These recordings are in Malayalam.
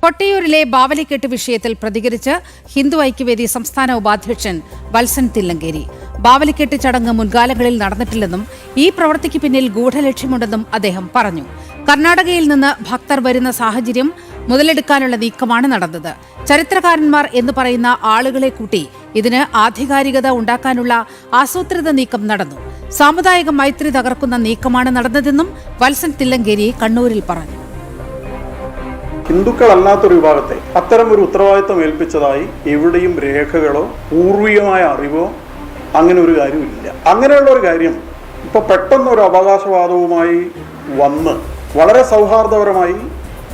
കൊട്ടിയൂരിലെ ബാവലിക്കെട്ട് വിഷയത്തിൽ പ്രതികരിച്ച് ഹിന്ദു ഐക്യവേദി സംസ്ഥാന ഉപാധ്യക്ഷൻ വത്സൻ തില്ലങ്കേരി. ബാവലിക്കെട്ട് ചടങ്ങ് മുൻകാലങ്ങളിൽ നടന്നിട്ടില്ലെന്നും ഈ പ്രവൃത്തിക്ക് പിന്നിൽ ഗൂഢലക്ഷ്യമുണ്ടെന്നും അദ്ദേഹം പറഞ്ഞു. കർണാടകയിൽ നിന്ന് ഭക്തർ വരുന്ന സാഹചര്യം മുതലെടുക്കാനുള്ള നീക്കമാണ് നടന്നത്. ചരിത്രകാരന്മാർ എന്ന് പറയുന്ന ആളുകളെ കൂട്ടി ഇതിന് ആധികാരികത ഉണ്ടാക്കാനുള്ള ആസൂത്രിത നീക്കം നടന്നു. സാമുദായിക മൈത്രി തകർക്കുന്ന നീക്കമാണ് നടന്നതെന്നും വത്സൻ തില്ലങ്കേരി കണ്ണൂരിൽ പറഞ്ഞു. ഹിന്ദുക്കളല്ലാത്തൊരു വിഭാഗത്തെ അത്തരം ഒരു ഉത്തരവാദിത്തം ഏൽപ്പിച്ചതായി എവിടെയും രേഖകളോ പൂർവികമായ അറിവോ അങ്ങനെ ഒരു കാര്യമില്ല. അങ്ങനെയുള്ള ഒരു കാര്യം ഇപ്പൊ പെട്ടെന്ന് ഒരു അവകാശവാദവുമായി വന്ന് വളരെ സൗഹാർദ്ദപരമായി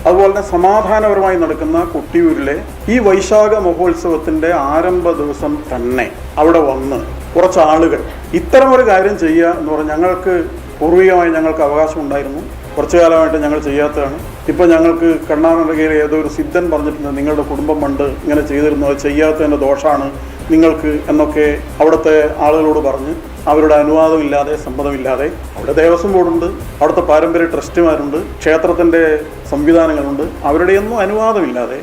അതുപോലെ തന്നെ സമാധാനപരമായി നടക്കുന്ന കൊട്ടിയൂരിലെ ഈ വൈശാഖ മഹോത്സവത്തിന്റെ ആരംഭ ദിവസം തന്നെ അവിടെ വന്ന് കുറച്ച് ആളുകൾ ഇത്തരം ഒരു കാര്യം ചെയ്യുക എന്ന് പറഞ്ഞാൽ ഞങ്ങൾക്ക് പൂർവികമായി ഞങ്ങൾക്ക് അവകാശം ഉണ്ടായിരുന്നു. കുറച്ചു കാലമായിട്ട് ഞങ്ങൾ ചെയ്യാത്തതാണ്. ഇപ്പോൾ ഞങ്ങൾക്ക് കർണാടകയിൽ ഏതോ ഒരു സിദ്ധൻ പറഞ്ഞിട്ടുണ്ട്, നിങ്ങളുടെ കുടുംബം പണ്ട് ഇങ്ങനെ ചെയ്തിരുന്നു, അത് ചെയ്യാത്തതിൻ്റെ ദോഷമാണ് നിങ്ങൾക്ക് എന്നൊക്കെ അവിടുത്തെ ആളുകളോട് പറഞ്ഞ് അവരുടെ അനുവാദമില്ലാതെ സമ്മതമില്ലാതെ അവിടെ ദേവസ്വം ബോർഡുണ്ട്, അവിടുത്തെ പാരമ്പര്യ ട്രസ്റ്റുമാരുണ്ട്, ക്ഷേത്രത്തിൻ്റെ സംവിധാനങ്ങളുണ്ട്, അവരുടെയൊന്നും അനുവാദമില്ലാതെ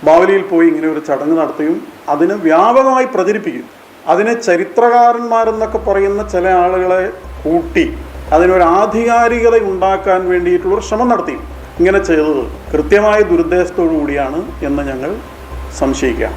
ബാവലിയിൽ പോയി ഇങ്ങനെ ഒരു ചടങ്ങ് നടത്തുകയും അതിന് വ്യാപകമായി പ്രചരിപ്പിക്കും. അതിനെ ചരിത്രകാരന്മാരെന്നൊക്കെ പറയുന്ന ചില ആളുകളെ കൂട്ടി അതിനൊരു ആധികാരികത ഉണ്ടാക്കാൻ വേണ്ടിയിട്ടുള്ളൊരു ശ്രമം നടത്തി ഇങ്ങനെ ചെയ്തത് കൃത്യമായ ദുരുദ്ദേശത്തോടു കൂടിയാണ് എന്ന് ഞങ്ങൾ സംശയിക്കാം.